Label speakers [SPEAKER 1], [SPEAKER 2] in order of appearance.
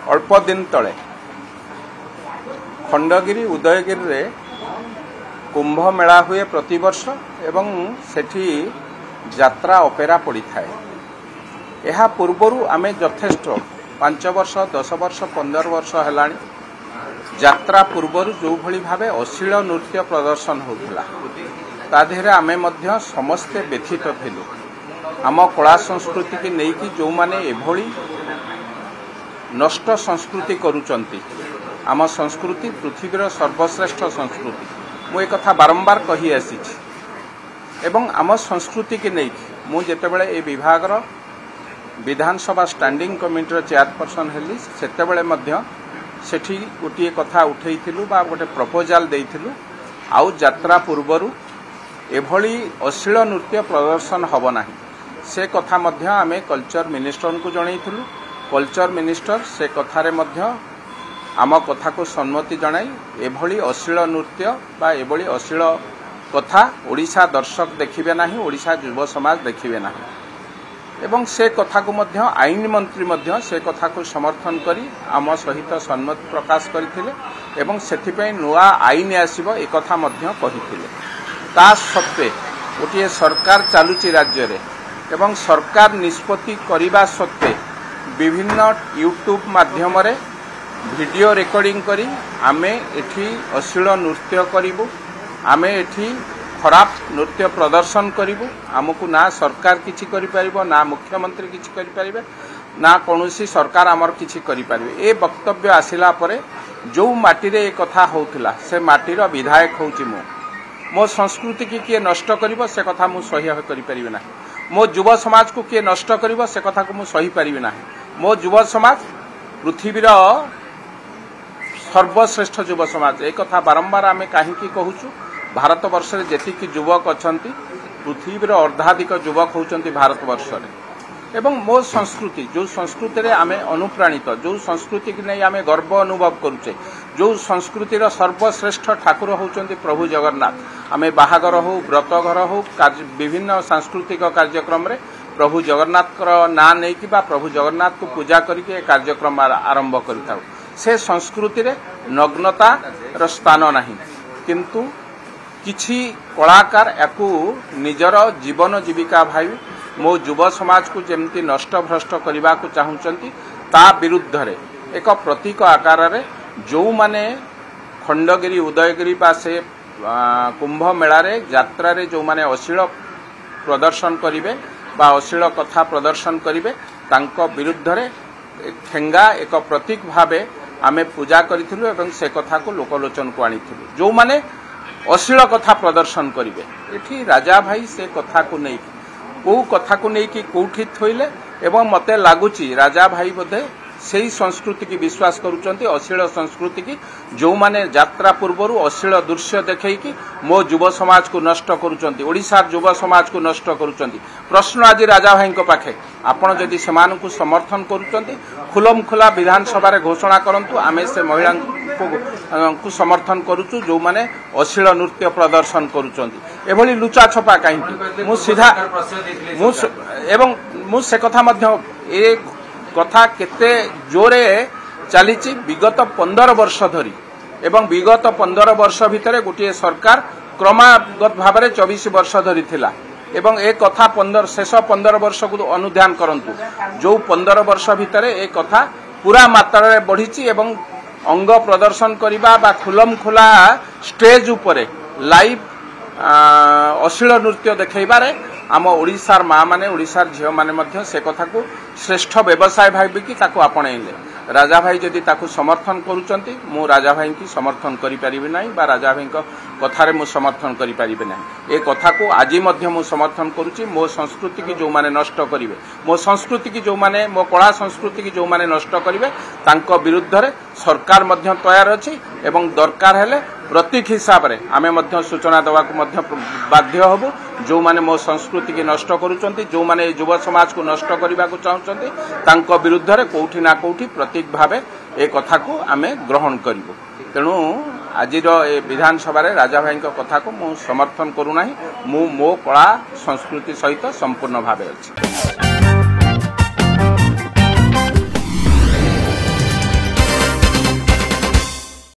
[SPEAKER 1] अल्प दिन तले खंडगिरी उदयगिरी रे कुंभ मेला हुए प्रतिवर्ष एवं सेठी यात्रा अपेरा पड़ी थाए। यह पूर्वरु आमे यथेष्ट 5 वर्ष 10 वर्ष 15 वर्ष है यात्रा पूर्वरु जो भली भावे अश्लील नृत्य प्रदर्शन होता तादेहरे आमे मध्य समस्ते व्यथित थिलु। आम कला संस्कृति की नेकी जो माने एभली नष्ट संस्कृति करूचंती। आम संस्कृति पृथ्वीर सर्वश्रेष्ठ संस्कृति मु एक कथा बारंबार कही आसी एवं आम संस्कृति की नेकी मु जेतेबेले ए विभागर विधानसभा स्टैंडिंग कमिटी चेयरपर्सन हेली सेतेबेले मध्य सेठी गोटे कथा उठेइथिलु बा गोटे प्रपोजाल देइथिलु आउ यात्रा पूर्वरु एभली अश्लील नृत्य प्रदर्शन हब नाही से कथा मध्य आमे कल्चर मिनिस्टर को जनइथिलु। कल्चर मिनिस्टर से कथारे मध्य आम कथा को सम्मति जणाई एभली अश्लील नृत्य बा एभली अश्लील कथा ओडिशा दर्शक देखिबे नाही, ओडिशा युव समाज देखिबे नाही एवं से कथा को मध्य आईन मंत्री मध्य से कथा को समर्थन करी आम सहित सम्मति प्रकाश करथिले एवं सेथिपई नुआ आईन आसीबो ए कथा मध्य कहिथिले। ता सत्वे गोटे सरकार चालुची राज्य रे एवं सरकार निष्पत्ति करिबा सत्वे विभिन्न यूट्यूब माध्यम रे वीडियो रिकॉर्डिंग करी आमे एठी अश्लील नृत्य करिबु, आमे एठी खराब नृत्य प्रदर्शन करिबु। आमको ना सरकार किछि करि परिबो, ना मुख्यमंत्री किछि करि परिबे, ना कोनोसी सरकार आमर किछि करि परिबे। ए वक्तव्य आसिला परे जो माटी रे ए कथा होउथिला से माटीर विधायक होउची मो संस्कृति की किए नष्ट करिबो से कथा मु सही करि परिबे ना। मो युव समाज को किए नष्ट करिबो से कथा को मु सही परिबे ना। मो युव समाज पृथ्वीर सर्वश्रेष्ठ युव समाज एक कथा बारंबार आमे काहेकि कहूछु। भारत वर्ष रे जेतिकी युवक अछंती पृथ्वीर अर्धाधिक युवक होउचंती भारत वर्ष रे एवं मो संस्कृति जो संस्कृति रे आमे अनुप्राणित, जो संस्कृति की नहीं आमे गर्व अनुभव करूचे, जो संस्कृतिर सर्वश्रेष्ठ ठाकुर होउचंती प्रभु जगन्नाथ। आमे बाहागर हो, व्रतघर हो, विभिन्न सांस्कृतिक कार्यक्रम रे प्रभु जगन्नाथ ना नहीं कि प्रभु जगन्नाथ को पूजा करके कार्यक्रम आरंभ करिताउ। से संस्कृति रे नग्नता र स्थान नहीं किंतु किछि कलाकार याकू निजर जीवन जीविका भाई मो युव समाज को जेमती नष्ट भ्रष्ट करने को चाहूँगी ता विरुद्ध रे एक प्रतीक आकार रे जो माने खंडगिरी उदयगिरी बा से कुंभ मेला रे यात्रा रे जो माने अश्लील प्रदर्शन करिवे बा अश्लील कथा प्रदर्शन करिवे तांको विरुद्ध रे ठेंगा एक प्रतीक भावे आमे पूजा करिथिलु एवं से कथा को लोकलोचन को आनिथिलु। जो माने अश्लील कथा प्रदर्शन करिवे एठी राजा भाई से कथा को नहीं को कथा को नहीं कि कोठी थोइले एवं मते लागुची राजा भाई बोधे सेही संस्कृति की विश्वास करूचंती अश्लील संस्कृति की जो माने यात्रा पूर्वरु अश्लील दृश्य देखै कि मो युव समाज को नष्ट करूचंती, ओडिसा युव समाज को नष्ट करूचंती। प्रश्न आज राजा भाई को पाखे आपण जदि समान को समर्थन करूचंती खुलम खुला विधानसभा रे घोषणा करंतु आमे से महिला को समर्थन करूचु जो माने अश्लील नृत्य प्रदर्शन करूचंती। एभली लुचा छपा काहेकि मु सीधा एवं मु से कथा मध्य ए कथा केते जोरे चलीची विगत 15 वर्ष धरी एवं विगत 15 वर्ष भितरे गोटे सरकार क्रमागत भाव में 24 वर्ष धरी थिला एवं एक कथा शेष 15 वर्ष को अनुध्यान करंतु जो 15 वर्ष भितरे एक कथा पूरा मात्रा रे बढ़ीची एवं अंग प्रदर्शन करिबा बा खुलम खुला स्टेज उपरे लाइव अश्लील नृत्य देखैबारे आम ओडिशार माँ माने ओडिशार झील माने मध्य से कथा को श्रेष्ठ व्यवसाय भाविकी ताको आपणेले। राजा भाई जदि ताको समर्थन करूचंती मु राजा भाई की समर्थन करि परिबे नाही बा राजा भाई को कथारे मु समर्थन करि परिबे नाही। ए कथा को आजि मध्य मु समर्थन करूची। मो संस्कृति की जो माने नष्ट करिवे, मो संस्कृति की जो माने मो कला संस्कृति की जो माने नष्ट करिवे तांको विरुद्ध रे सरकार मध्य तैयार अछि एवं दरकार हेले प्रतीक हिसाब रे आमे मध्य सूचना देवा को मध्य बाध्य हबु। जो माने मो संस्कृति की नष्ट करूचंती, जो माने युव समाज को नष्ट करबा को चाहउचंती तांको विरुद्ध रे कोठी ना कोठी प्रतीक भावे ए कथा को आमे ग्रहण करिवो। तेणु आजिर ए विधानसभा रे राजा भाई कथा को मु समर्थन करू नाही। मु मो कला संस्कृति सहित संपूर्ण भावे अछि।